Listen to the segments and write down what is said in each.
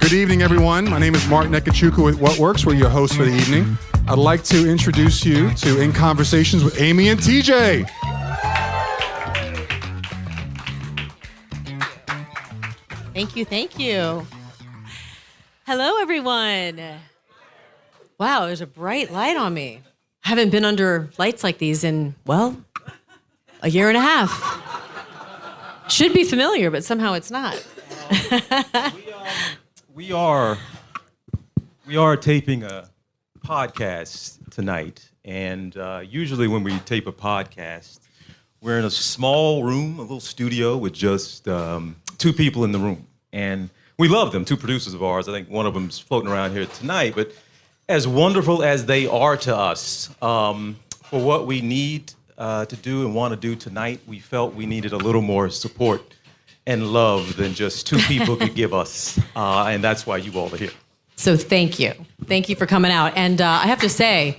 Good evening, everyone. My name is Mark Nekachukwu with What Works. We're your hosts for the evening. I'd like to introduce you to In Conversations with Amy and T.J. Thank you. Hello, everyone. Wow, there's a bright light on me. I haven't been under lights like these in, well, a year and a half. Should be familiar, but somehow it's not. We are taping a podcast tonight, and usually when we tape a podcast, we're in a small room, a little studio with just 2 people in the room, and we love them, 2 producers of ours. I think one of them's floating around here tonight, but as wonderful as they are to us, for what we need to do and want to do tonight, we felt we needed a little more support and love than just 2 people could give us. And that's why you all are here. So thank you. Thank you for coming out. And I have to say,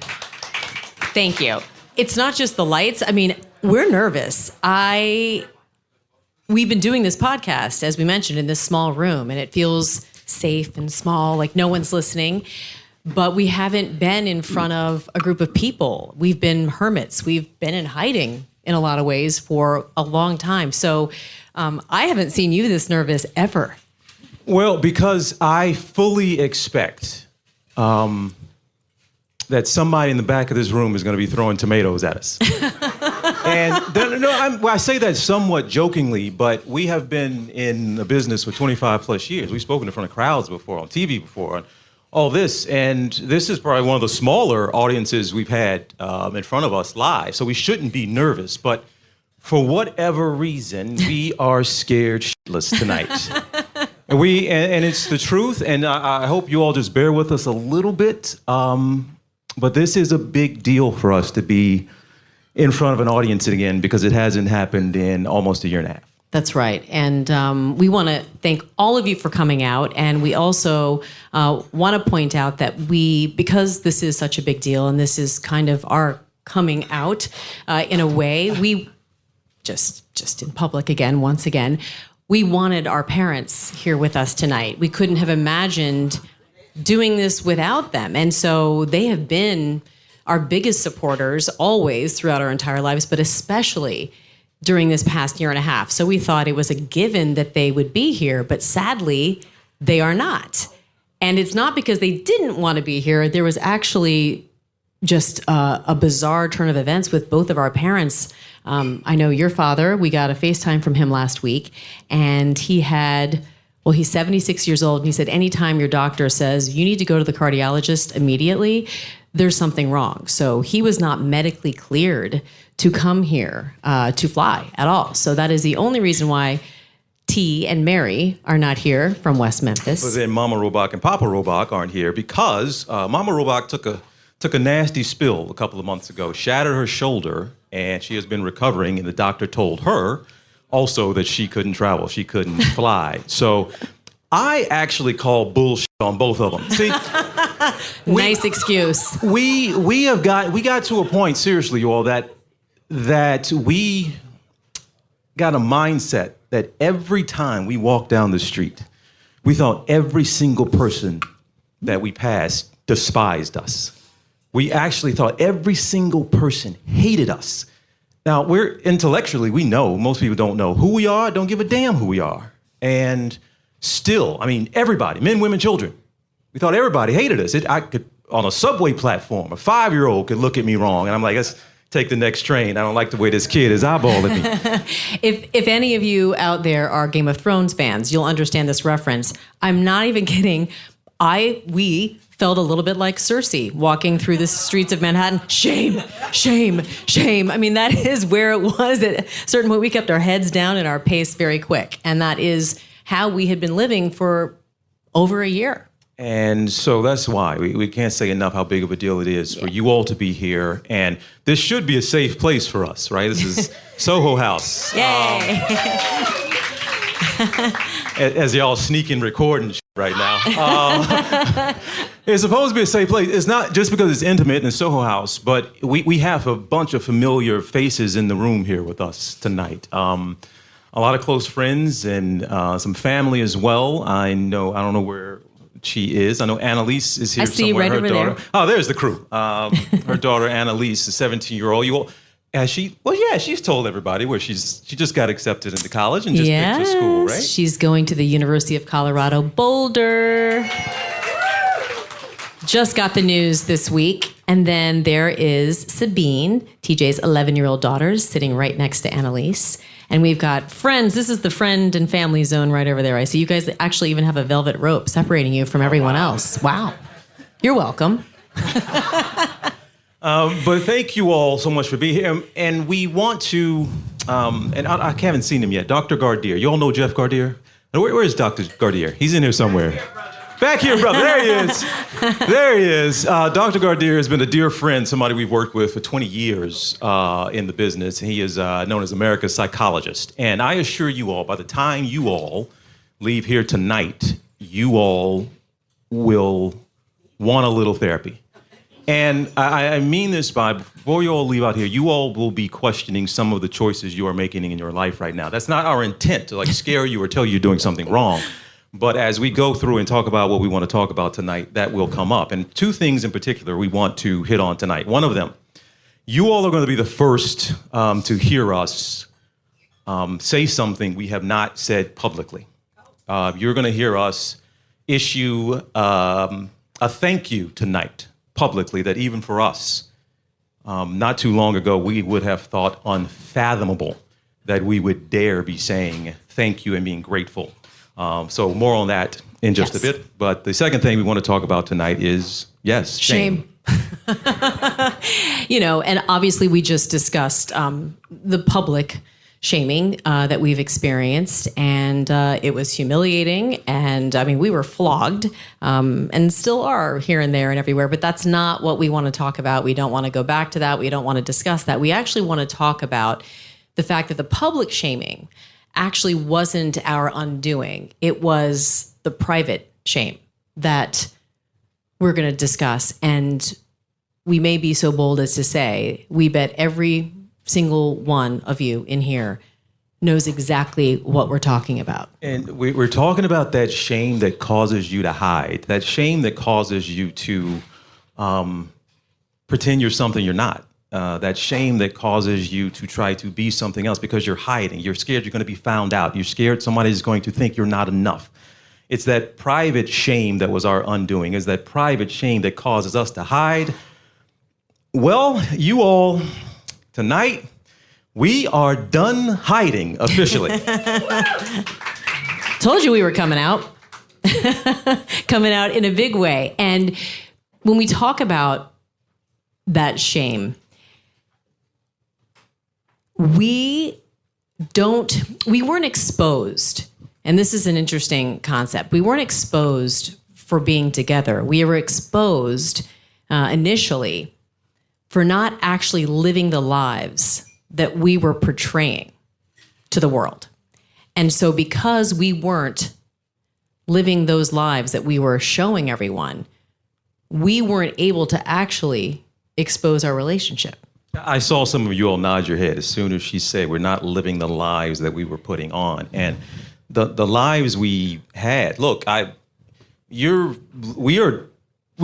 thank you. It's not just the lights. I mean, we're nervous. We've been doing this podcast, as we mentioned, in this small room, and it feels safe and small, like no one's listening. But we haven't been in front of a group of people. We've been hermits. We've been in hiding in a lot of ways for a long time. So I haven't seen you this nervous ever. Well, because I fully expect that somebody in the back of this room is going to be throwing tomatoes at us. And I say that somewhat jokingly, but we have been in the business for 25 plus years. We've spoken in front of crowds before, on TV before, on all this. And this is probably one of the smaller audiences we've had in front of us live. So we shouldn't be nervous. But for whatever reason, we are scared shitless tonight. And it's the truth. And I hope you all just bear with us a little bit. But this is a big deal for us to be in front of an audience again, because it hasn't happened in almost a year and a half. That's right. And we want to thank all of you for coming out. And we also want to point out that because this is such a big deal and this is kind of our coming out in a way, we just in public again, once again, we wanted our parents here with us tonight. We couldn't have imagined doing this without them. And so they have been our biggest supporters always throughout our entire lives, but especially during this past year and a half. So we thought it was a given that they would be here, but sadly, they are not. And it's not because they didn't want to be here. There was actually just a bizarre turn of events with both of our parents. I know your father, we got a FaceTime from him last week, and he's 76 years old, and he said, anytime your doctor says you need to go to the cardiologist immediately, there's something wrong. So he was not medically cleared to come here to fly at all. So that is the only reason why T and Mary are not here from West Memphis. But then Mama Robach and Papa Robach aren't here because Mama Robach took a nasty spill a couple of months ago, shattered her shoulder, and she has been recovering, and the doctor told her also that she couldn't travel, she couldn't fly. So I actually call bullshit on both of them. See, nice excuse. We got to a point, seriously, you all, that we got a mindset that every time we walked down the street, we thought every single person that we passed despised us. We actually thought every single person hated us. Now, intellectually, we know, most people don't know who we are, don't give a damn who we are. And still, I mean, everybody, men, women, children, we thought everybody hated us. I could, on a subway platform, a 5-year-old could look at me wrong, and I'm like, let's take the next train. I don't like the way this kid is eyeballing me. If any of you out there are Game of Thrones fans, you'll understand this reference. I'm not even kidding. We felt a little bit like Cersei walking through the streets of Manhattan. Shame, shame, shame. I mean, that is where it was. At a certain point, we kept our heads down and our pace very quick. And that is how we had been living for over a year. And so that's why we can't say enough how big of a deal it is for you all to be here. And this should be a safe place for us, right? This is Soho House. Yay! As y'all sneaking recording right now. It's supposed to be a safe place. It's not just because it's intimate in Soho House, but we have a bunch of familiar faces in the room here with us tonight. A lot of close friends and some family as well. I don't know where she is. I know Annalise is here I see somewhere. right Her over daughter. there. Oh, there's the crew. Her daughter Annalise, the 17-year-old. You all, has she? Well, yeah, she's told everybody where she just got accepted into college and just picked her school, right? She's going to the University of Colorado Boulder. Just got the news this week. And then there is Sabine, TJ's 11-year-old daughter, sitting right next to Annalise. And we've got friends. This is the friend and family zone right over there. I see you guys actually even have a velvet rope separating you from everyone else. Wow. You're welcome. But thank you all so much for being here. And we want to, and I haven't seen him yet, Dr. Gardier. You all know Jeff Gardier? Where is Dr. Gardier? He's in here somewhere. Back here, brother. There he is. There he is. Dr. Gardier has been a dear friend, somebody we've worked with for 20 years in the business. He is known as America's psychologist. And I assure you all, by the time you all leave here tonight, you all will want a little therapy. And I mean this by, before you all leave out here, you all will be questioning some of the choices you are making in your life right now. That's not our intent to like scare you or tell you you're doing something wrong. But as we go through and talk about what we want to talk about tonight, that will come up. And two things in particular we want to hit on tonight. One of them, you all are going to be the first to hear us say something we have not said publicly. You're going to hear us issue a thank you tonight publicly that even for us, not too long ago, we would have thought unfathomable that we would dare be saying thank you and being grateful. So more on that in just a bit. But the second thing we want to talk about tonight is, yes, shame. And obviously we just discussed the public shaming that we've experienced, and it was humiliating. And I mean, we were flogged and still are here and there and everywhere, but that's not what we want to talk about. We don't want to go back to that. We don't want to discuss that. We actually want to talk about the fact that the public shaming actually wasn't our undoing. It was the private shame that we're going to discuss. And we may be so bold as to say, we bet every single one of you in here knows exactly what we're talking about. And we're talking about that shame that causes you to hide, that shame that causes you to pretend you're something you're not. That shame that causes you to try to be something else because you're hiding. You're scared you're going to be found out. You're scared somebody's going to think you're not enough. It's that private shame that was our undoing. It's that private shame that causes us to hide. Well, you all, tonight, we are done hiding officially. Told you we were coming out. Coming out in a big way. And when we talk about that shame, we weren't exposed, and this is an interesting concept. We weren't exposed for being together. We were exposed initially for not actually living the lives that we were portraying to the world. And so because we weren't living those lives that we were showing everyone, we weren't able to actually expose our relationship. I saw some of you all nod your head as soon as she said we're not living the lives that we were putting on. And the lives we had, look, we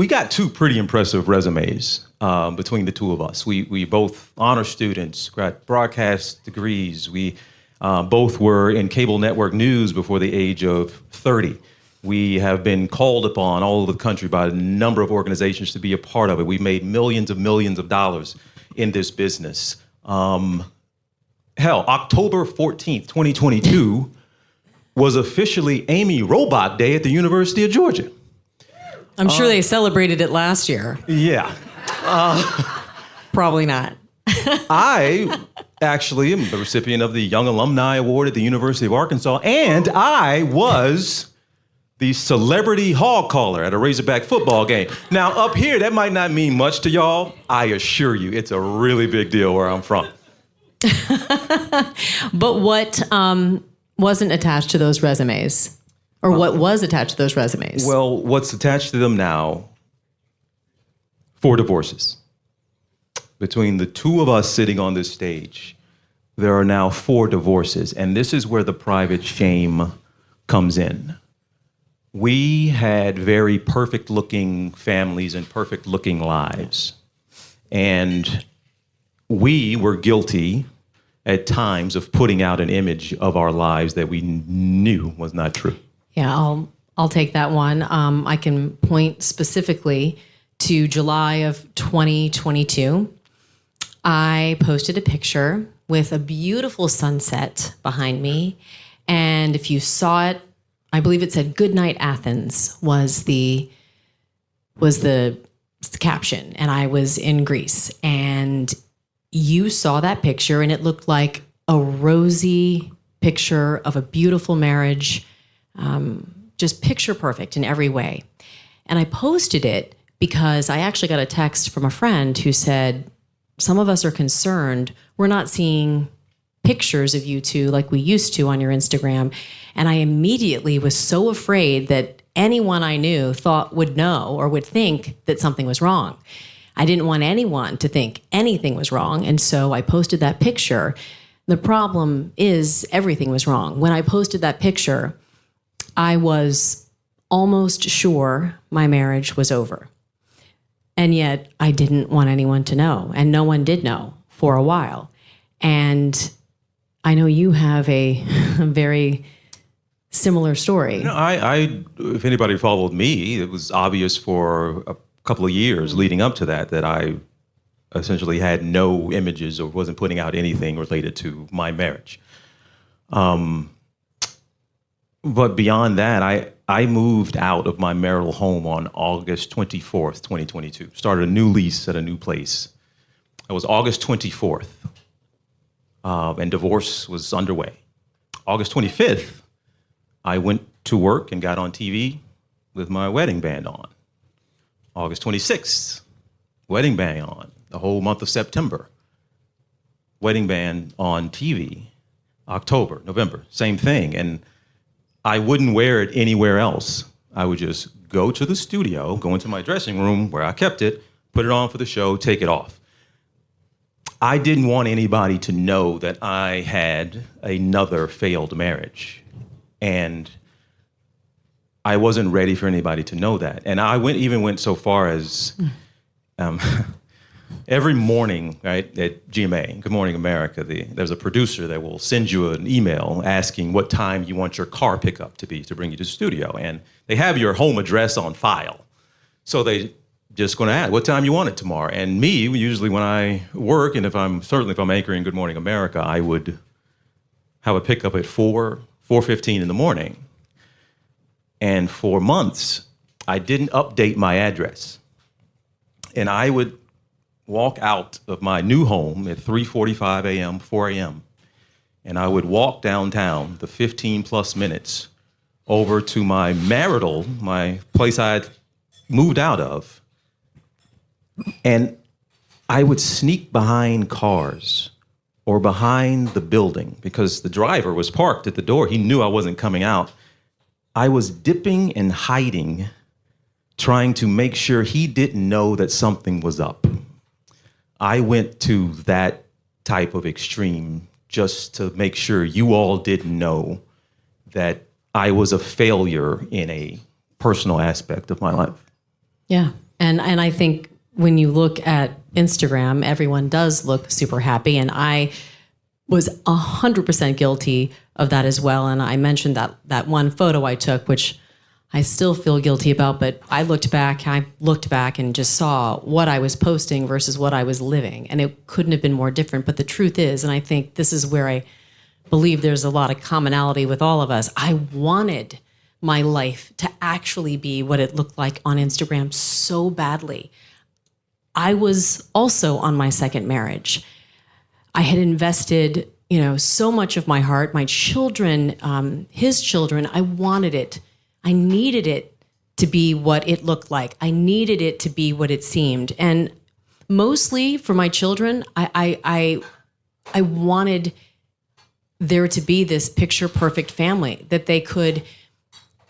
got two pretty impressive resumes between the two of us. We both honor students, got broadcast degrees. We both were in cable network news before the age of 30. We have been called upon all over the country by a number of organizations to be a part of it. We've made millions of dollars in this business. October 14th, 2022 was officially Amy Robot Day at the University of Georgia. I'm sure they celebrated it last year. Yeah. Probably not. I actually am the recipient of the Young Alumni Award at the University of Arkansas, and I was the celebrity hog caller at a Razorback football game. Now, up here, that might not mean much to y'all. I assure you, it's a really big deal where I'm from. But what wasn't attached to those resumes? Or what was attached to those resumes? Well, what's attached to them now, 4 divorces. Between the two of us sitting on this stage, there are now 4 divorces. And this is where the private shame comes in. we had very perfect-looking families and perfect-looking lives. And we were guilty at times of putting out an image of our lives that we knew was not true. Yeah, I'll take that one. I can point specifically to July of 2022. I posted a picture with a beautiful sunset behind me. And if you saw it, I believe it said "Good Night Athens" was the caption. And I was in Greece. And you saw that picture and it looked like a rosy picture of a beautiful marriage, just picture perfect in every way. And I posted it because I actually got a text from a friend who said, some of us are concerned we're not seeing pictures of you two like we used to on your Instagram. And I immediately was so afraid that anyone I knew would know or would think that something was wrong. I didn't want anyone to think anything was wrong. And so I posted that picture. The problem is everything was wrong. When I posted that picture, I was almost sure my marriage was over. And yet I didn't want anyone to know. And no one did know for a while. And I know you have a very similar story. No, I if anybody followed me, it was obvious for a couple of years leading up to that I essentially had no images or wasn't putting out anything related to my marriage. But beyond that, I moved out of my marital home on August 24th, 2022. Started a new lease at a new place. It was August 24th, and divorce was underway. August 25th, I went to work and got on TV with my wedding band on. August 26th, wedding band on. The whole month of September, wedding band on TV. October, November, same thing. And I wouldn't wear it anywhere else. I would just go to the studio, go into my dressing room where I kept it, put it on for the show, take it off. I didn't want anybody to know that I had another failed marriage. And I wasn't ready for anybody to know that. And I even went so far as every morning, right, at GMA, Good Morning America, there's a producer that will send you an email asking what time you want your car pickup to be to bring you to the studio. And they have your home address on file. So they just going to ask, what time you want it tomorrow? And me, usually when I work, and if I'm anchoring Good Morning America, I would have a pickup at 4:15 in the morning. And for months, I didn't update my address. And I would walk out of my new home at 3:45 a.m., 4 a.m., and I would walk downtown the 15 plus minutes over to my place I had moved out of, and I would sneak behind cars or behind the building because the driver was parked at the door. He knew I wasn't coming out. I was dipping and hiding, trying to make sure he didn't know that something was up. I went to that type of extreme just to make sure you all didn't know that I was a failure in a personal aspect of my life. Yeah. And I think when you look at Instagram, everyone does look super happy. And I was 100% guilty of that as well. And I mentioned that one photo I took, which I still feel guilty about, but I looked back and just saw what I was posting versus what I was living. And it couldn't have been more different. But the truth is, and I think this is where I believe there's a lot of commonality with all of us, I wanted my life to actually be what it looked like on Instagram so badly. I was also on my second marriage. I had invested, so much of my heart, my children, his children. I wanted it. I needed it to be what it looked like. I needed it to be what it seemed. And mostly for my children, I wanted there to be this picture perfect family that they could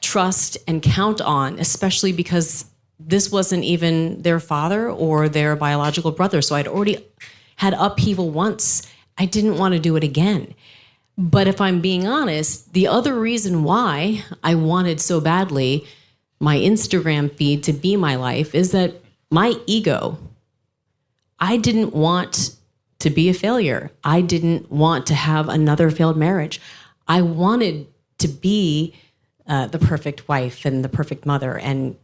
trust and count on, especially because this wasn't even their father or their biological brother. So I'd already had upheaval once. I didn't want to do it again. But if I'm being honest, the other reason why I wanted so badly my Instagram feed to be my life is that my ego, I didn't want to be a failure. I didn't want to have another failed marriage. I wanted to be the perfect wife and the perfect mother, and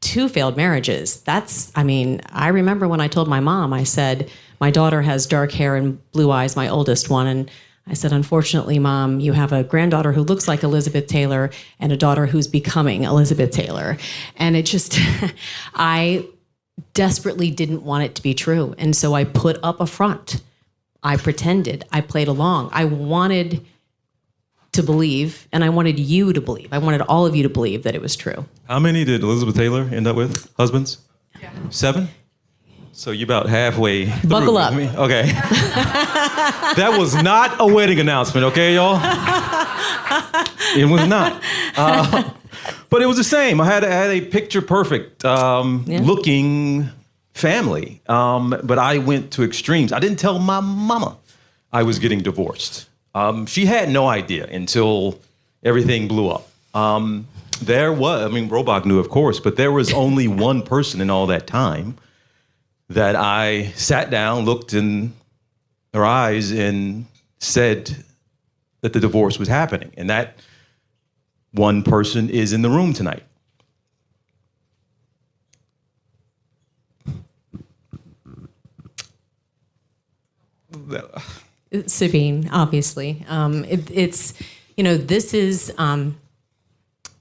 2 failed marriages. I remember when I told my mom, I said, my daughter has dark hair and blue eyes, my oldest one, and I said, unfortunately, Mom, you have a granddaughter who looks like Elizabeth Taylor and a daughter who's becoming Elizabeth Taylor. And it just, I desperately didn't want it to be true. And so I put up a front. I pretended. I played along. I wanted to believe, and I wanted you to believe. I wanted all of you to believe that it was true. How many did Elizabeth Taylor end up with? Husbands? Yeah. 7? So you're about halfway through. Buckle up. Me? Okay. That was not a wedding announcement, okay, y'all? It was not. But it was the same. I had a picture perfect looking family. But I went to extremes. I didn't tell my mama I was getting divorced. She had no idea until everything blew up. Robach knew, of course, but there was only one person in all that time that I sat down, looked in her eyes, and said that the divorce was happening. And that one person is in the room tonight. Sabine, obviously. This is the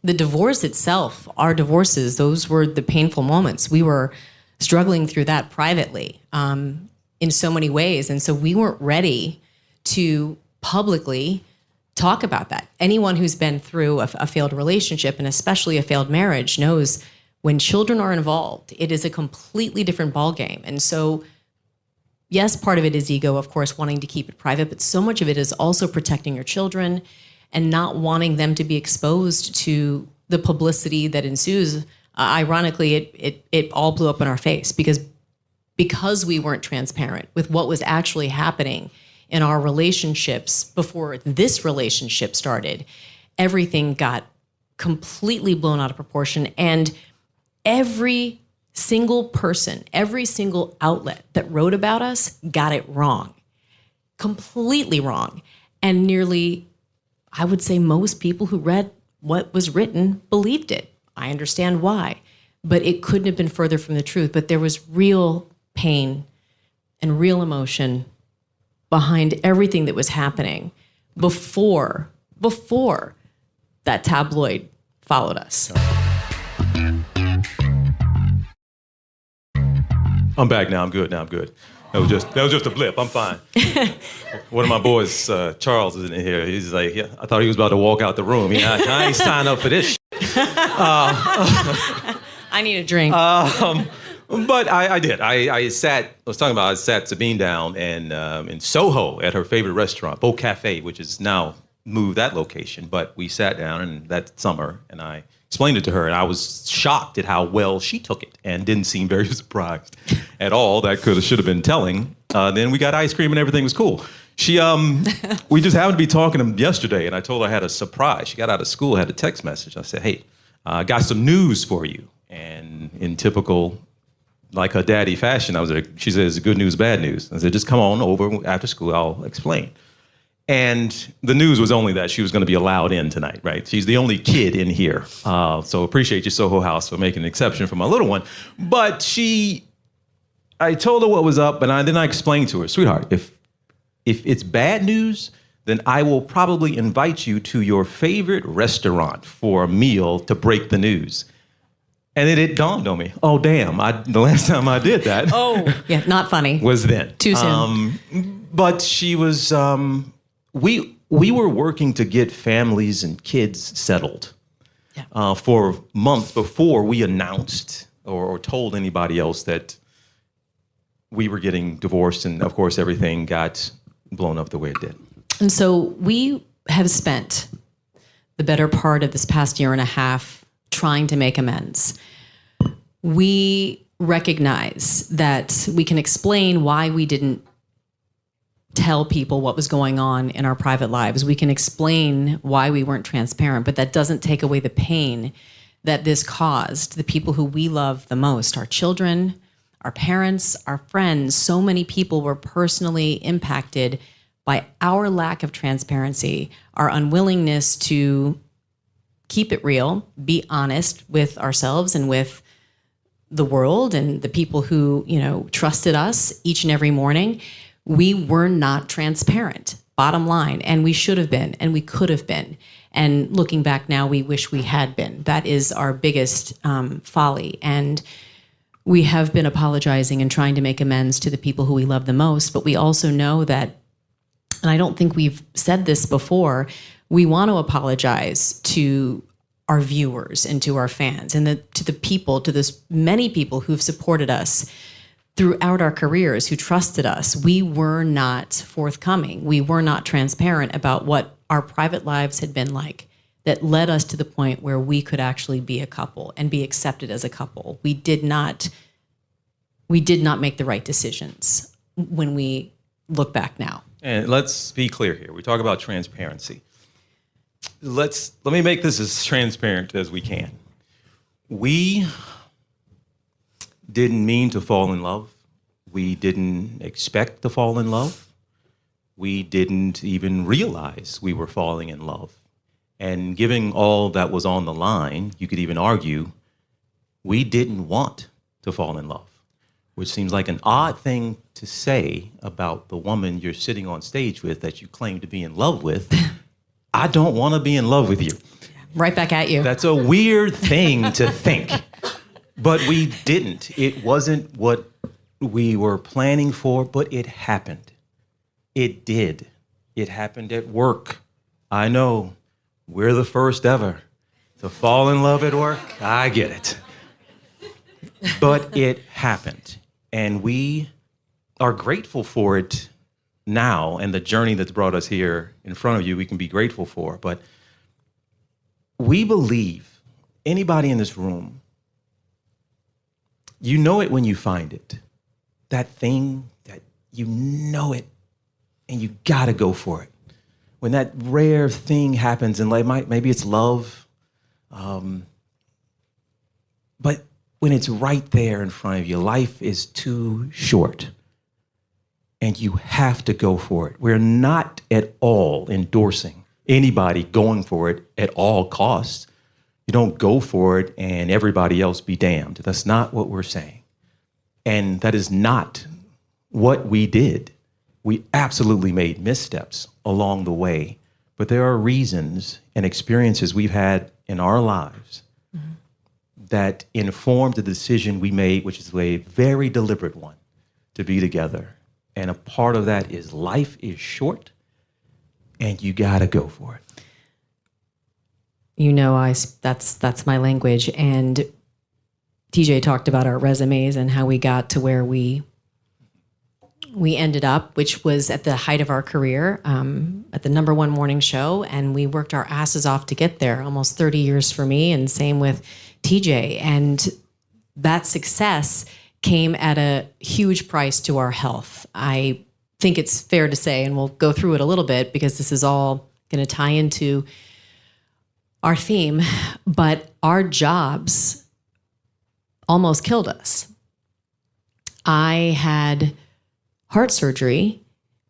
divorce itself, our divorces, those were the painful moments. We were struggling through that privately in so many ways. And so we weren't ready to publicly talk about that. Anyone who's been through a failed relationship, and especially a failed marriage, knows when children are involved, it is a completely different ballgame. And so, yes, part of it is ego, of course, wanting to keep it private, but so much of it is also protecting your children and not wanting them to be exposed to the publicity that ensues. Ironically, it all blew up in our face because we weren't transparent with what was actually happening in our relationships before this relationship started. Everything got completely blown out of proportion, and every single person, every single outlet that wrote about us got it wrong, completely wrong. And nearly, I would say most people who read what was written believed it. I understand why, but it couldn't have been further from the truth. But there was real pain and real emotion behind everything that was happening before that tabloid followed us. I'm back now. I'm good. That was just a blip. I'm fine. One of my boys, Charles, is in here. He's like, yeah, I thought he was about to walk out the room. I ain't signed up for this shit. I need a drink. But I did. I sat Sabine down and in Soho at her favorite restaurant, Beau Cafe, which is now moved that location. But we sat down and that summer, and I explained it to her, and I was shocked at how well she took it and didn't seem very surprised at all. That should have been telling. Then we got ice cream and everything was cool. We just happened to be talking yesterday, and I told her I had a surprise. She got out of school, had a text message. I said, hey, I got some news for you. And in typical, like her daddy fashion, she says, good news, bad news. I said, just come on over after school, I'll explain. And the news was only that she was going to be allowed in tonight, right? She's the only kid in here. So appreciate you, Soho House, for making an exception for my little one. But I told her what was up, and then I explained to her, sweetheart, if it's bad news, then I will probably invite you to your favorite restaurant for a meal to break the news. And then it dawned on me, oh, damn, the last time I did that. Oh, yeah, not funny. Was then. Too soon. But she was... We were working to get families and kids settled for months before we announced or told anybody else that we were getting divorced. And of course, everything got blown up the way it did. And so we have spent the better part of this past year and a half trying to make amends. We recognize that we can explain why we didn't tell people what was going on in our private lives. We can explain why we weren't transparent, but that doesn't take away the pain that this caused the people who we love the most, our children, our parents, our friends. So many people were personally impacted by our lack of transparency, our unwillingness to keep it real, be honest with ourselves and with the world and the people who, trusted us each and every morning. We were not transparent, bottom line, and we should have been, and we could have been. And looking back now, we wish we had been. That is our biggest folly. And we have been apologizing and trying to make amends to the people who we love the most, but we also know that, and I don't think we've said this before, we want to apologize to our viewers and to our fans and to the people, to this many people who've supported us throughout our careers, who trusted us. We were not forthcoming. We were not transparent about what our private lives had been like that led us to the point where we could actually be a couple and be accepted as a couple. We did not make the right decisions when we look back now. And let's be clear here. We talk about transparency. Let me make this as transparent as we can. We didn't mean to fall in love. We didn't expect to fall in love. We didn't even realize we were falling in love. And given all that was on the line, you could even argue we didn't want to fall in love, which seems like an odd thing to say about the woman you're sitting on stage with that you claim to be in love with. I don't want to be in love with you. Right back at you. That's a weird thing to think. But we didn't. It wasn't what we were planning for, but it happened. It did. It happened at work. I know. We're the first ever to fall in love at work. I get it. But it happened. And we are grateful for it now, and the journey that's brought us here in front of you, we can be grateful for. But we believe, anybody in this room, you know it when you find it. That thing that you know it, and you gotta go for it. When that rare thing happens in life, maybe it's love, but when it's right there in front of you, life is too short. And you have to go for it. We're not at all endorsing anybody going for it at all costs. You don't go for it and everybody else be damned. That's not what we're saying. And that is not what we did. We absolutely made missteps along the way, but there are reasons and experiences we've had in our lives that informed the decision we made, which is a very deliberate one, to be together. And a part of that is life is short, and you gotta go for it. That's my language. And TJ talked about our resumes and how we got to where we ended up, which was at the height of our career, at the #1 morning show, and we worked our asses off to get there. Almost 30 years for me, and same with TJ. And that success came at a huge price to our health. I think it's fair to say, and we'll go through it a little bit because this is all going to tie into our theme, but our jobs almost killed us. I had heart surgery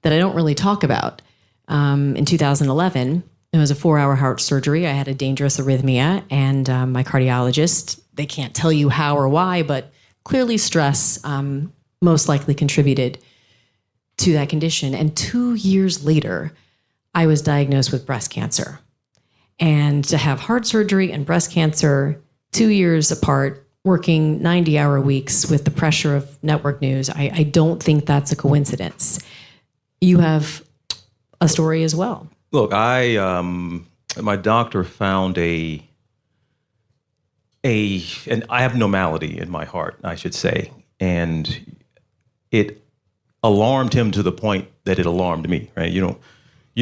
that I don't really talk about in 2011. It was a 4-hour heart surgery. I had a dangerous arrhythmia, and my cardiologist, they can't tell you how or why, but clearly stress most likely contributed to that condition. And 2 years later, I was diagnosed with breast cancer. And to have heart surgery and breast cancer 2 years apart, working 90-hour weeks with the pressure of network news, I don't think that's a coincidence. You have a story as well. Look, my doctor found an abnormality in my heart, I should say, and it alarmed him to the point that it alarmed me. Right? You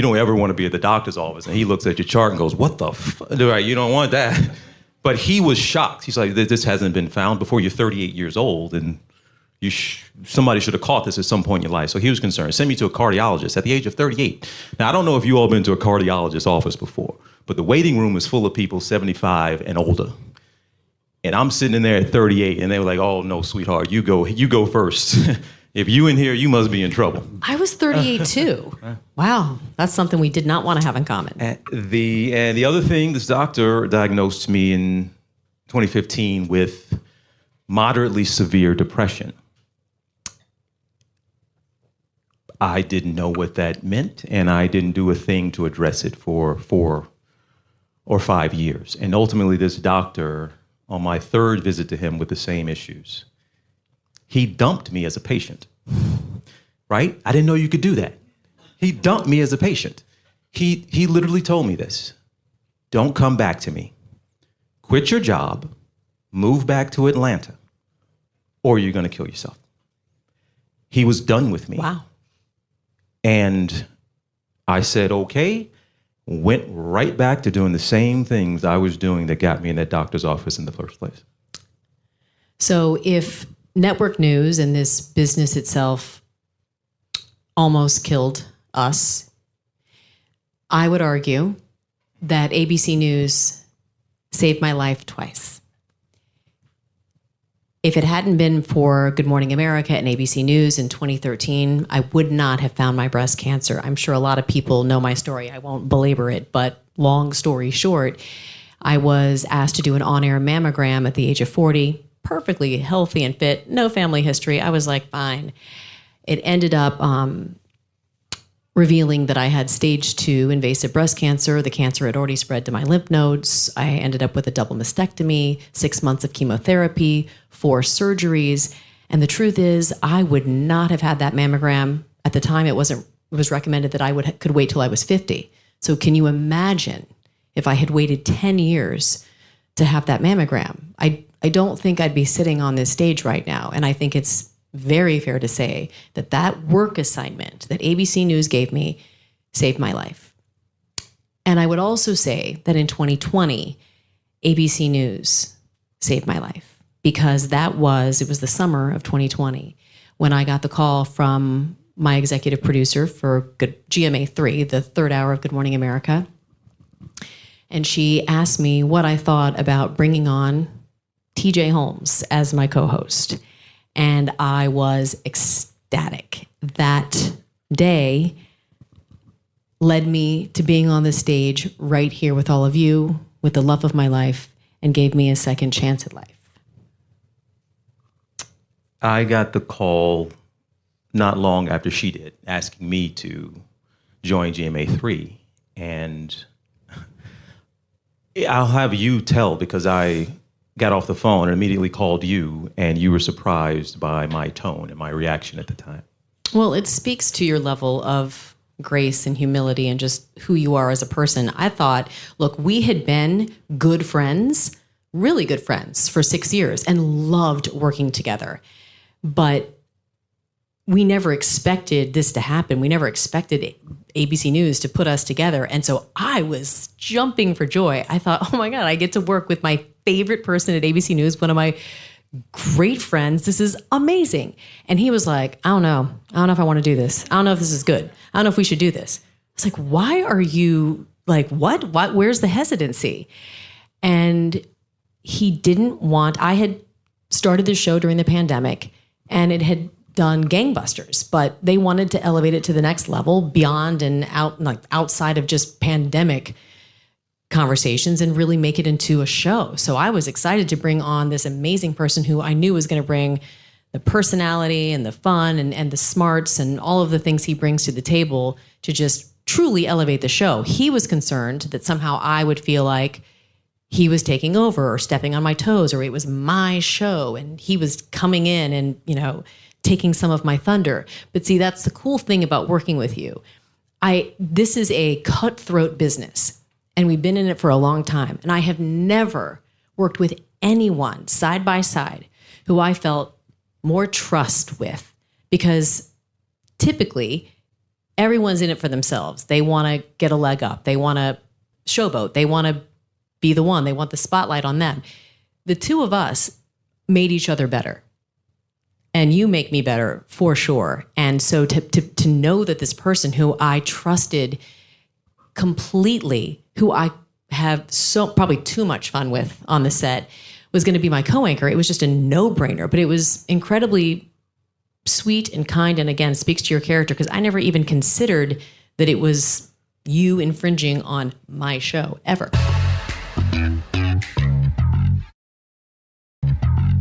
don't ever want to be at the doctor's office and he looks at your chart and goes, "What the right? You don't want that." But he was shocked. He's like, "This hasn't been found before. You're 38 years old, and somebody should have caught this at some point in your life. So he was concerned. Send me to a cardiologist at the age of 38. Now, I don't know if you all been to a cardiologist's office before, but the waiting room is full of people 75 and older. And I'm sitting in there at 38, and they were like, "Oh no, sweetheart, you go first. If you in here, you must be in trouble." I was 38 too. Wow, that's something we did not want to have in common. And the other thing, this doctor diagnosed me in 2015 with moderately severe depression. I didn't know what that meant, and I didn't do a thing to address it for 4 or 5 years. And ultimately, this doctor, on my third visit to him with the same issues, he dumped me as a patient, right? I didn't know you could do that. He dumped me as a patient. He literally told me this: "Don't come back to me. Quit your job, move back to Atlanta, or you're going to kill yourself." He was done with me. Wow. And I said, okay, went right back to doing the same things I was doing that got me in that doctor's office in the first place. So if network news and this business itself almost killed us, I would argue that ABC News saved my life twice. If it hadn't been for Good Morning America and ABC News in 2013, I would not have found my breast cancer. I'm sure a lot of people know my story. I won't belabor it, but long story short, I was asked to do an on-air mammogram at the age of 40, perfectly healthy and fit, no family history. I was like, fine. It ended up revealing that I had stage 2 invasive breast cancer. The cancer had already spread to my lymph nodes. I ended up with a double mastectomy, 6 months of chemotherapy, 4 surgeries. And the truth is, I would not have had that mammogram. At the time, it was recommended that I could wait till I was 50. So can you imagine if I had waited 10 years to have that mammogram? I don't think I'd be sitting on this stage right now. And I think it's very fair to say that that work assignment that ABC News gave me saved my life. And I would also say that in 2020, ABC News saved my life, because it was the summer of 2020 when I got the call from my executive producer for GMA3, the third hour of Good Morning America. And she asked me what I thought about bringing on T.J. Holmes as my co-host. And I was ecstatic. That day led me to being on the stage right here with all of you, with the love of my life, and gave me a second chance at life. I got the call not long after she did, asking me to join GMA3. And I'll have you tell, because I got off the phone and immediately called you, and you were surprised by my tone and my reaction at the time. Well, it speaks to your level of grace and humility and just who you are as a person. I thought, look, we had been good friends, really good friends for 6 years and loved working together. But we never expected this to happen. We never expected ABC News to put us together. And so I was jumping for joy. I thought, oh my God, I get to work with my favorite person at ABC News, one of my great friends. This is amazing. And he was like, I don't know if I want to do this. I don't know if this is good. I don't know if we should do this. I was like, why are you like, what? Where's the hesitancy? And he didn't want, I had started the show during the pandemic and it had done gangbusters, but they wanted to elevate it to the next level beyond and outside of just pandemic conversations and really make it into a show. So I was excited to bring on this amazing person who I knew was going to bring the personality and the fun and the smarts and all of the things he brings to the table to just truly elevate the show. He was concerned that somehow I would feel like he was taking over or stepping on my toes, or it was my show and he was coming in and, taking some of my thunder. But see, that's the cool thing about working with you. This is a cutthroat business, and we've been in it for a long time. And I have never worked with anyone side by side who I felt more trust with, because typically everyone's in it for themselves. They want to get a leg up. They want to showboat. They want to be the one. They want the spotlight on them. The two of us made each other better. and you make me better for sure. And so to know that this person who I trusted completely, who I have so probably too much fun with on the set, was going to be my co-anchor, it was just a no-brainer. But it was incredibly sweet and kind, and again, speaks to your character, because I never even considered that it was you infringing on my show ever.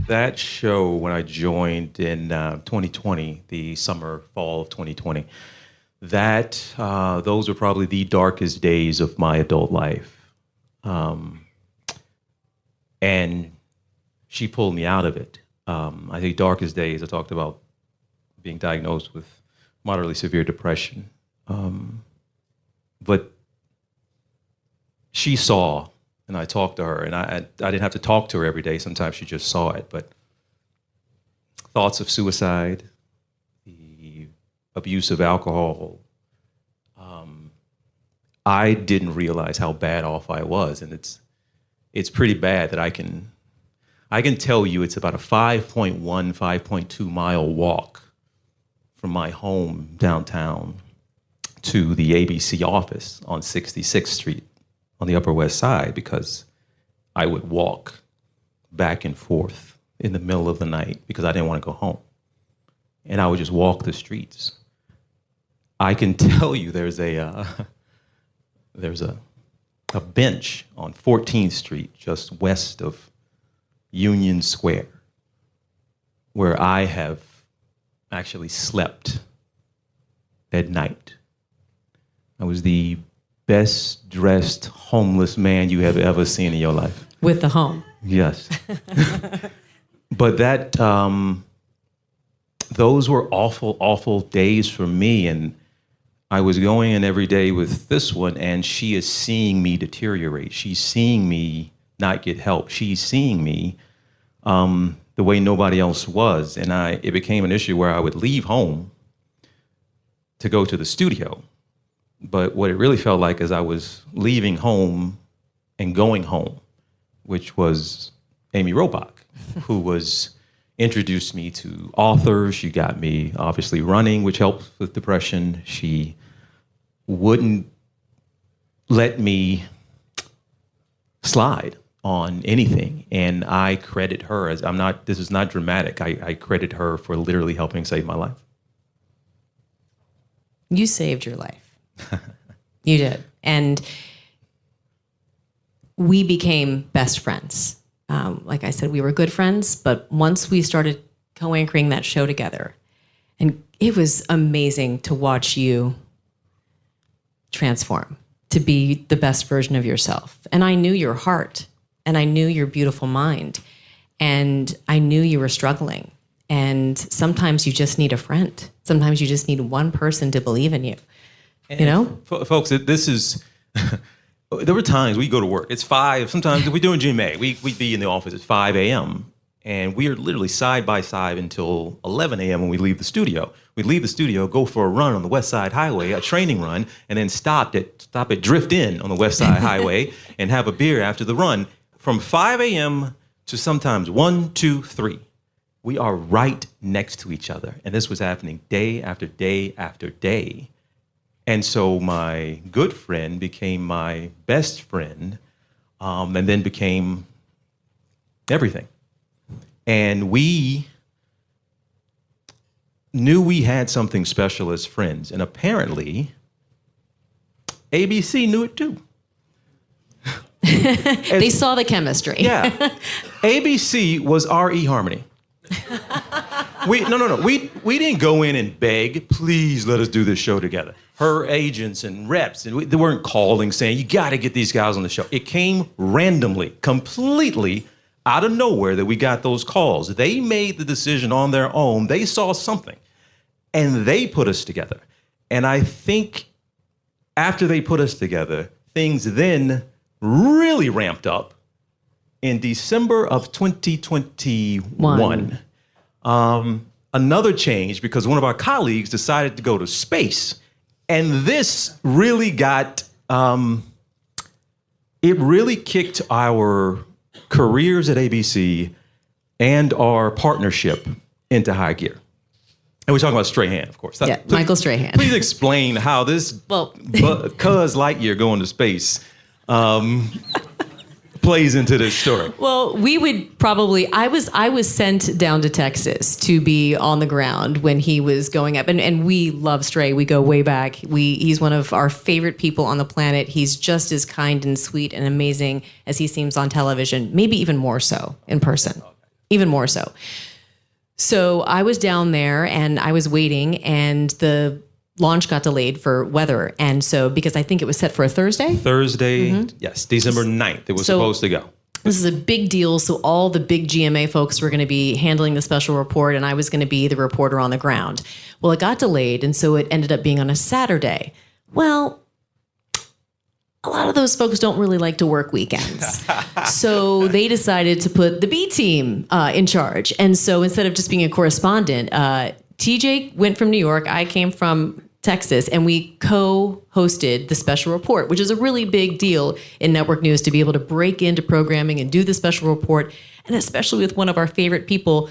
That show, when I joined in 2020, the fall of 2020, those were probably the darkest days of my adult life. And she pulled me out of it. I think darkest days, I talked about being diagnosed with moderately severe depression. But she saw, and I talked to her, and I didn't have to talk to her every day. Sometimes she just saw it. But thoughts of suicide, the abuse of alcohol, I didn't realize how bad off I was. And it's pretty bad that I can tell you it's about a 5.2 mile walk from my home downtown to the ABC office on 66th Street on the Upper West Side, because I would walk back and forth in the middle of the night because I didn't want to go home. And I would just walk the streets. I can tell you there's a bench on 14th Street just west of Union Square where I have actually slept at night. I was the best dressed homeless man you have ever seen in your life. With the home. Yes. But those were awful, awful days for me. And I was going in every day with this one, and she is seeing me deteriorate. She's seeing me not get help. She's seeing me the way nobody else was. And it became an issue where I would leave home to go to the studio. But what it really felt like is I was leaving home and going home, which was Amy Robach, who introduced me to authors. She got me obviously running, which helped with depression. She wouldn't let me slide on anything. And I credit her as, this is not dramatic. I credit her for literally helping save my life. You saved your life. You did. And we became best friends. Like I said, we were good friends, but once we started co-anchoring that show together, and it was amazing to watch you transform to be the best version of yourself. And I knew your heart, and I knew your beautiful mind, and I knew you were struggling. And sometimes you just need a friend. Sometimes you just need one person to believe in you. And you know? Folks, this is... There were times we go to work. It's 5. Sometimes we're doing GMA. We'd be in the office at 5 a.m. And we are literally side by side until 11 a.m. when we leave the studio. We'd leave the studio, go for a run on the West Side Highway, a training run, and then stop at Drift Inn on the West Side Highway and have a beer after the run. From 5 a.m. to sometimes 1, 2, 3. We are right next to each other. And this was happening day after day after day. And so my good friend became my best friend, and then became everything. And we knew we had something special as friends. And apparently, ABC knew it too. They saw the chemistry. Yeah. ABC was our eHarmony. We didn't go in and beg, please let us do this show together. Her agents and reps, and they weren't calling saying, you got to get these guys on the show. It came randomly, completely out of nowhere that we got those calls. They made the decision on their own. They saw something, and they put us together. And I think after they put us together, things then really ramped up in December of 2021. Another change because one of our colleagues decided to go to space. And this really it really kicked our careers at ABC and our partnership into high gear. And we're talking about Strahan, of course. Yeah, Michael Strahan. Please explain how this Cuz Lightyear going to space plays into this story. Well, we would probably. I was sent down to Texas to be on the ground when he was going up, and we love Stray. We go way back. He's one of our favorite people on the planet. He's just as kind and sweet and amazing as he seems on television. Maybe even more so in person. Even more so. So I was down there and I was waiting, and the launch got delayed for weather. And so, because I think it was set for a Thursday? Yes, December 9th. It was supposed to go. This is a big deal. So all the big GMA folks were going to be handling the special report, and I was going to be the reporter on the ground. Well, it got delayed, and so it ended up being on a Saturday. Well, a lot of those folks don't really like to work weekends. So they decided to put the B team in charge. And so instead of just being a correspondent, TJ went from New York, I came from Texas, and we co-hosted the special report, which is a really big deal in network news to be able to break into programming and do the special report. And especially with one of our favorite people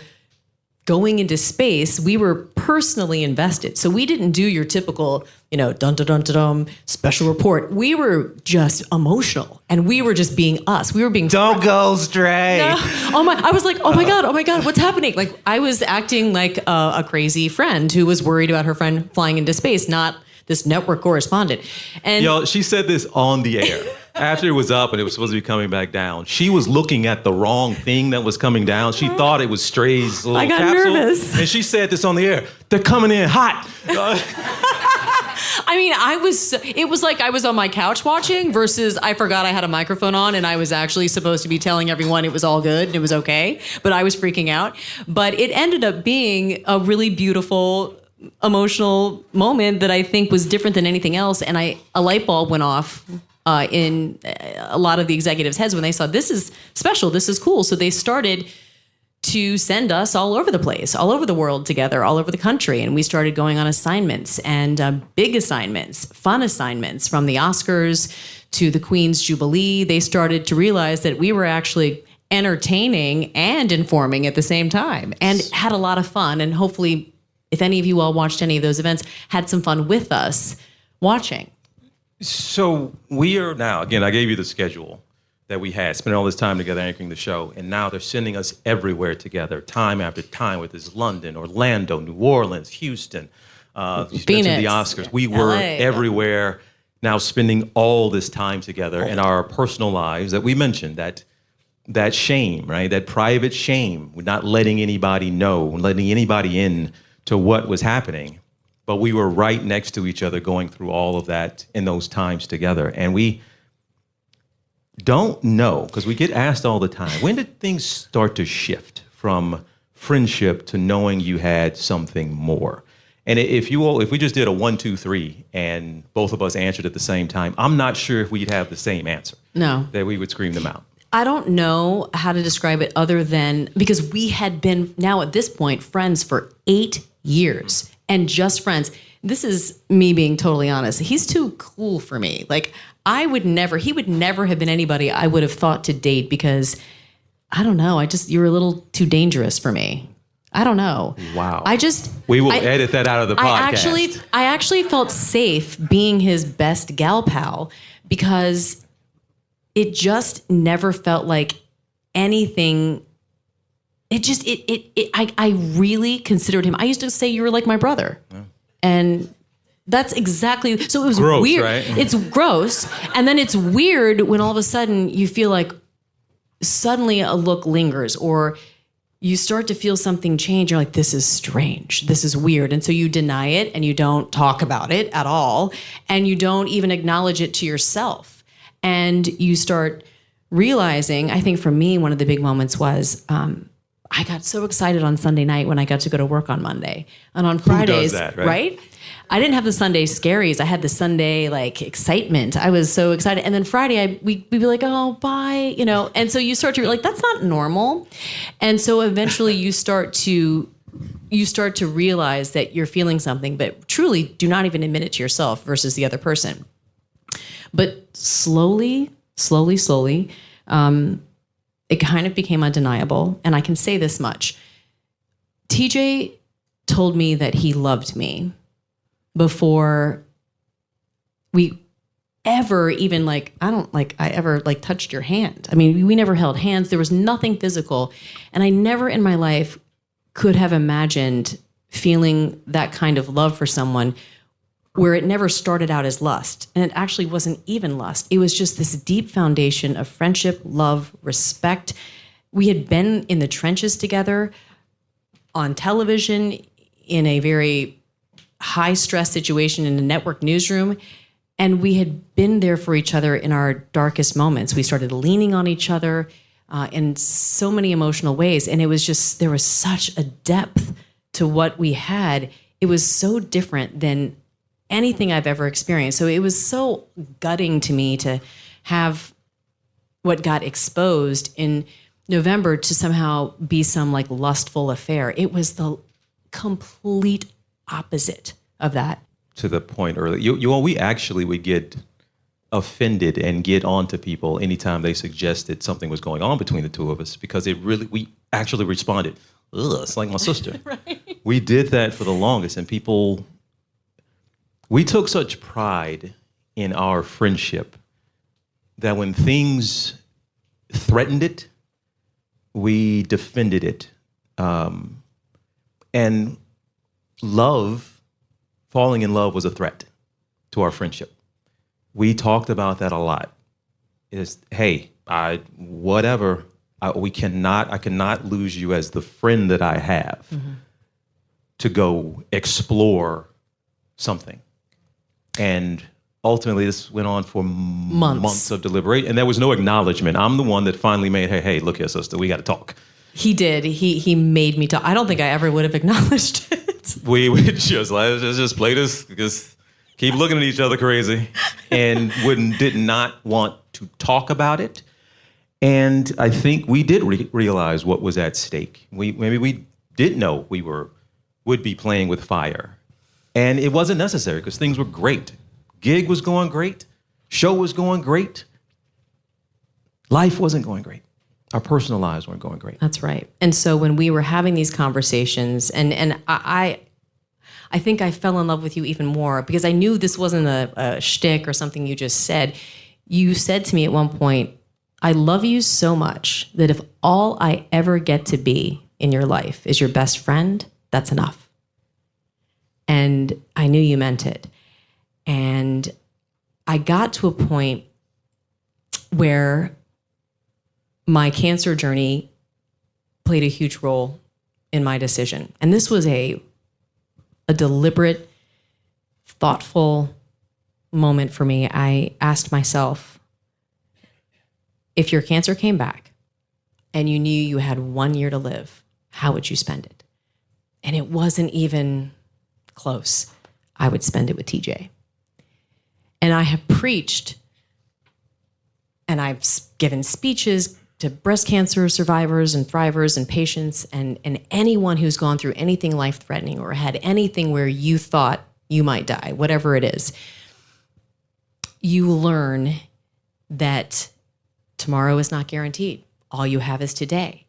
going into space, we were personally invested. So we didn't do your typical, dun dun dun dun dun special report. We were just emotional, and we were just being us. We were being Don't go Stray. No. I was like, oh my god, what's happening? Like, I was acting like a crazy friend who was worried about her friend flying into space, not this network correspondent. And Yo, she said this on the air. After it was up and it was supposed to be coming back down, she was looking at the wrong thing that was coming down. She thought it was Stray's little capsule. I got nervous. And she said this on the air. They're coming in hot. I mean, it was like I was on my couch watching versus I forgot I had a microphone on and I was actually supposed to be telling everyone it was all good and it was okay, but I was freaking out. But it ended up being a really beautiful, emotional moment that I think was different than anything else. And a light bulb went off in a lot of the executives' heads when they saw this is special, this is cool. So they started to send us all over the place, all over the world together, all over the country. And we started going on assignments and big assignments, fun assignments, from the Oscars to the Queen's Jubilee. They started to realize that we were actually entertaining and informing at the same time, and had a lot of fun. And hopefully, if any of you all watched any of those events, had some fun with us watching. So we are now, again, I gave you the schedule that we had, spending all this time together anchoring the show, and now they're sending us everywhere together, time after time, with this London, Orlando, New Orleans, Houston, Phoenix, the Oscars. We were LA. everywhere, now spending all this time together in our personal lives that we mentioned, that shame, right? That private shame, not letting anybody know, letting anybody in to what was happening. But we were right next to each other going through all of that in those times together. And we don't know, because we get asked all the time, when did things start to shift from friendship to knowing you had something more? And if we just did a 1, 2, 3 and both of us answered at the same time, I'm not sure if we'd have the same answer. No. That we would scream them out. I don't know how to describe it other than, because we had been now at this point friends for 8 years, and just friends. This is me being totally honest. He's too cool for me. Like, he would never have been anybody I would have thought to date, because I don't know. You're a little too dangerous for me. I don't know. Wow. We will edit that out of the podcast. I actually felt safe being his best gal pal, because it just never felt like anything. I really considered him. I used to say you were like my brother. Yeah. And that's exactly, so it was gross, weird. Right? It's gross. And then it's weird when all of a sudden you feel like suddenly a look lingers, or you start to feel something change. You're like, this is strange. This is weird. And so you deny it and you don't talk about it at all. And you don't even acknowledge it to yourself. And you start realizing, I think for me, one of the big moments was, I got so excited on Sunday night when I got to go to work on Monday. And on Fridays, who does that, right? I didn't have the Sunday scaries. I had the Sunday excitement. I was so excited. And then Friday, we'd be like, oh, bye, And so you start to like, that's not normal. And so eventually you start to realize that you're feeling something, but truly do not even admit it to yourself versus the other person. But slowly, it kind of became undeniable. And I can say this much. TJ told me that he loved me before we ever even I ever touched your hand. I mean, we never held hands. There was nothing physical. And I never in my life could have imagined feeling that kind of love for someone where it never started out as lust. And it actually wasn't even lust. It was just this deep foundation of friendship, love, respect. We had been in the trenches together on television in a very high stress situation in a network newsroom. And we had been there for each other in our darkest moments. We started leaning on each other in so many emotional ways. And it was just, there was such a depth to what we had. It was so different than anything I've ever experienced. So it was so gutting to me to have what got exposed in November to somehow be some lustful affair. It was the complete opposite of that. To the point earlier, we actually would get offended and get on to people anytime they suggested something was going on between the two of us, because we actually responded, ugh, it's like my sister. Right. We did that for the longest, and we took such pride in our friendship that when things threatened it, we defended it. And falling in love was a threat to our friendship. We talked about that a lot. Hey, I cannot lose you as the friend that I have to go explore something. And ultimately, this went on for months of deliberation, and there was no acknowledgement. I'm the one that finally made, hey, look here, sister, we got to talk. He did. He made me talk. I don't think I ever would have acknowledged it. We would just play this, just keep looking at each other crazy, and did not want to talk about it. And I think we did realize what was at stake. Maybe we did know we would be playing with fire. And it wasn't necessary because things were great. Gig was going great. Show was going great. Life wasn't going great. Our personal lives weren't going great. That's right. And so when we were having these conversations, and I think I fell in love with you even more because I knew this wasn't a shtick or something you just said. You said to me at one point, I love you so much that if all I ever get to be in your life is your best friend, that's enough. And I knew you meant it. And I got to a point where my cancer journey played a huge role in my decision. And this was a deliberate, thoughtful moment for me. I asked myself, if your cancer came back and you knew you had 1 year to live, how would you spend it? And it wasn't even close. I would spend it with TJ. And I have preached and I've given speeches to breast cancer survivors and thrivers and patients and anyone who's gone through anything life-threatening or had anything where you thought you might die, whatever it is. You learn that tomorrow is not guaranteed. All you have is today.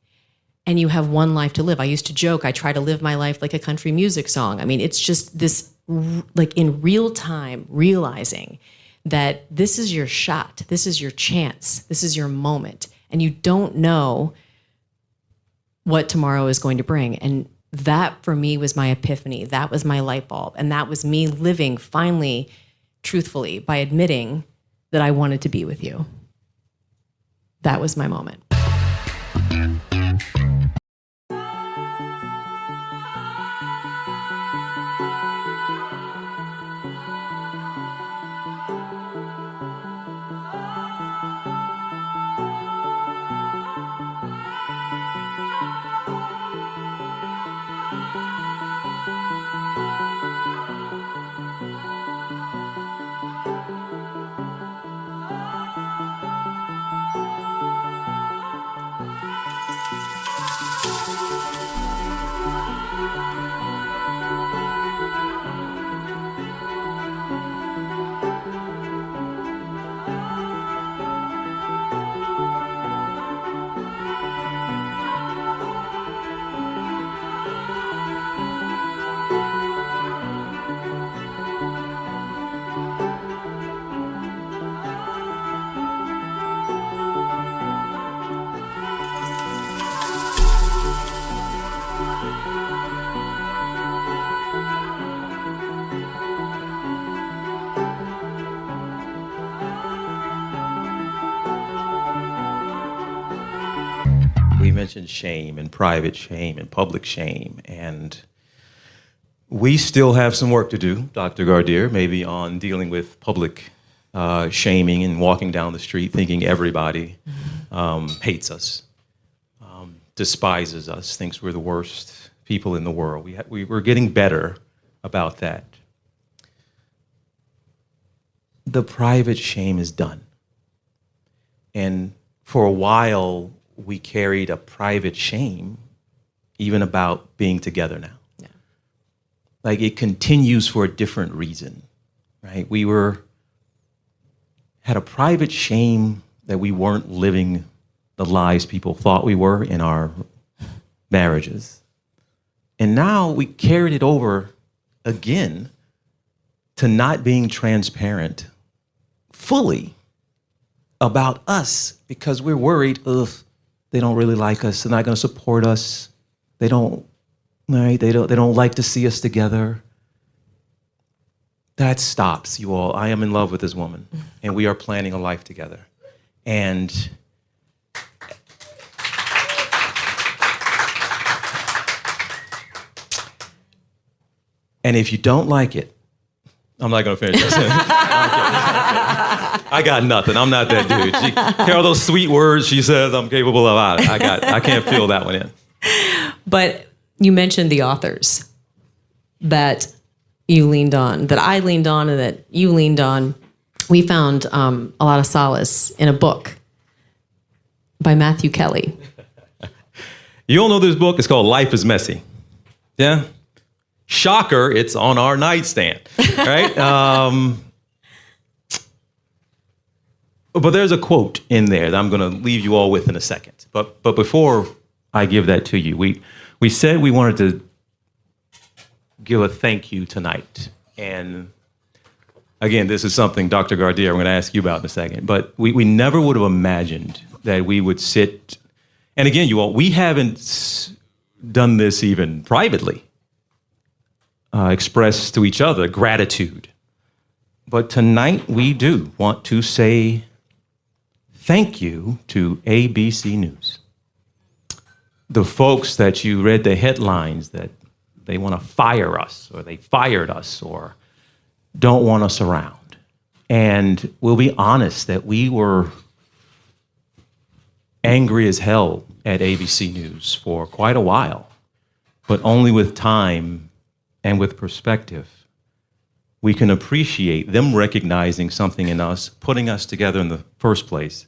And you have one life to live. I used to joke, I try to live my life like a country music song. I mean, it's just this, in real time, realizing that this is your shot, this is your chance, this is your moment, and you don't know what tomorrow is going to bring. And that, for me, was my epiphany. That was my light bulb. And that was me living, finally, truthfully, by admitting that I wanted to be with you. That was my moment. We mentioned shame and private shame and public shame. And we still have some work to do, Dr. Gardier, maybe on dealing with public shaming and walking down the street thinking everybody hates us, despises us, thinks we're the worst people in the world. We're getting better about that. The private shame is done. And for a while, we carried a private shame even about being together now. Yeah. Like it continues for a different reason, right? We had a private shame that we weren't living the lives people thought we were in our marriages. And now we carried it over again to not being transparent fully about us because we're worried, they don't really like us, they're not going to support us, they don't like to see us together. That stops, you all. I am in love with this woman, and we are planning a life together. And if you don't like it, I'm not going to finish this. I got nothing. I'm not that dude. Hear all those sweet words she says I'm capable of. I can't fill that one in. But you mentioned the authors that you leaned on, that I leaned on, and that you leaned on. We found a lot of solace in a book by Matthew Kelly. You all know this book? It's called Life is Messy. Yeah? Shocker, it's on our nightstand, right? But there's a quote in there that I'm going to leave you all with in a second. But before I give that to you, we said we wanted to give a thank you tonight. And again, this is something, Dr. Gardier, I'm going to ask you about in a second. But we never would have imagined that we would sit. And again, you all, we haven't done this even privately. Express to each other gratitude. But tonight we do want to say thank you to ABC News. The folks that you read the headlines that they want to fire us, or they fired us, or don't want us around. And we'll be honest that we were angry as hell at ABC News for quite a while, but only with time and with perspective, we can appreciate them recognizing something in us, putting us together in the first place,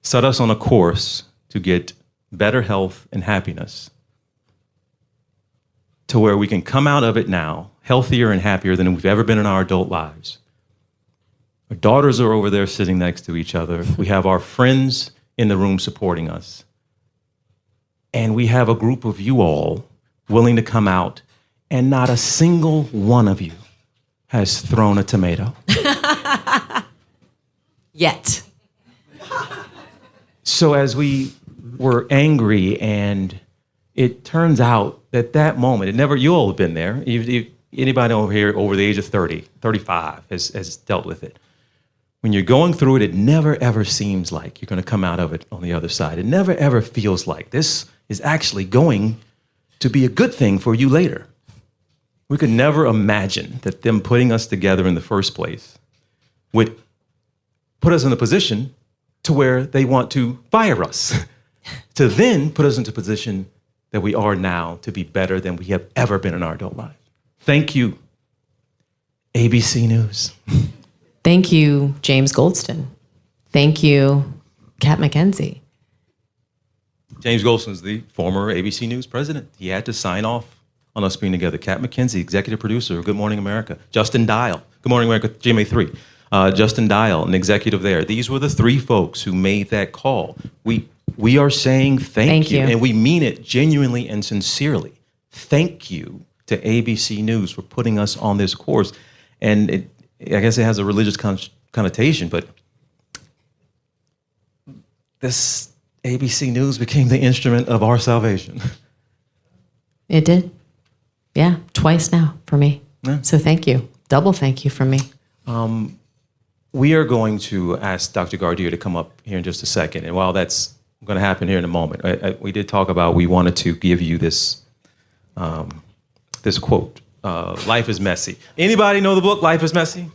set us on a course to get better health and happiness, to where we can come out of it now healthier and happier than we've ever been in our adult lives. Our daughters are over there sitting next to each other. We have our friends in the room supporting us. And we have a group of you all willing to come out, and not a single one of you has thrown a tomato. Yet. So as we were angry, and it turns out that moment, you all have been there. Anybody over here over the age of 30, 35 has dealt with it. When you're going through it, it never ever seems like you're going to come out of it on the other side. It never ever feels like this is actually going to be a good thing for you later. We could never imagine that them putting us together in the first place would put us in a position to where they want to fire us, to then put us into a position that we are now to be better than we have ever been in our adult life. Thank you, ABC News. Thank you, James Goldston. Thank you, Kat McKenzie. James Goldston is the former ABC News president. He had to sign off on us being together. Kat McKenzie, executive producer of Good Morning America. Justin Dial, Good Morning America, GMA3. Justin Dial, an executive there. These were the three folks who made that call. We are saying thank you, and we mean it genuinely and sincerely. Thank you to ABC News for putting us on this course. And I guess it has a religious connotation, but this ABC News became the instrument of our salvation. It did. Yeah, twice now for me. Yeah. So thank you. Double thank you from me. We are going to ask Dr. Gardier to come up here in just a second. And while that's going to happen here in a moment. We did talk about we wanted to give you this this quote. Life is messy. Anybody know the book Life is Messy?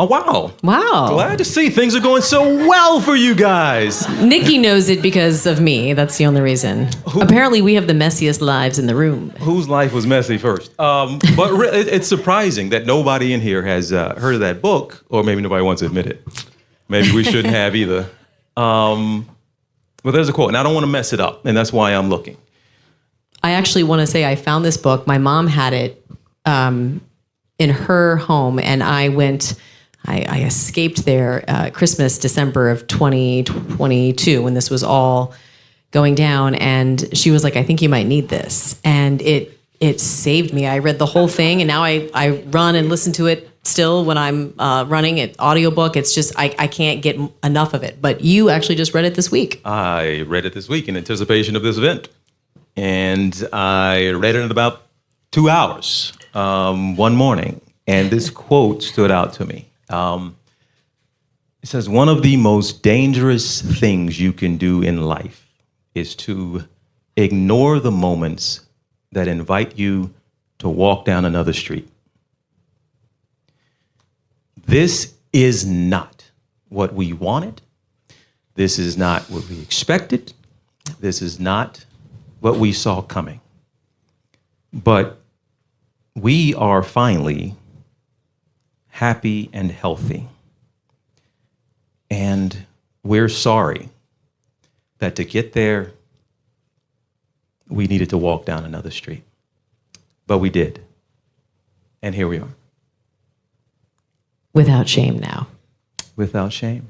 Oh, wow. Wow. Glad to see things are going so well for you guys. Nikki knows it because of me. That's the only reason. Apparently, we have the messiest lives in the room. Whose life was messy first? But it's surprising that nobody in here has heard of that book, or maybe nobody wants to admit it. Maybe we shouldn't have either. But there's a quote, and I don't want to mess it up, and that's why I'm looking. I actually want to say I found this book. My mom had it in her home, and I escaped there Christmas, December of 2022, when this was all going down. And she was like, I think you might need this. And it saved me. I read the whole thing, and now I run and listen to it still when I'm running it, audiobook. It's just, I can't get enough of it. But you actually just read it this week. I read it this week in anticipation of this event. And I read it in about 2 hours one morning. And this quote stood out to me. It says, one of the most dangerous things you can do in life is to ignore the moments that invite you to walk down another street. This is not what we wanted. This is not what we expected. This is not what we saw coming. But we are finally happy and healthy. And we're sorry that to get there, we needed to walk down another street. But we did. And here we are. Without shame now. Without shame.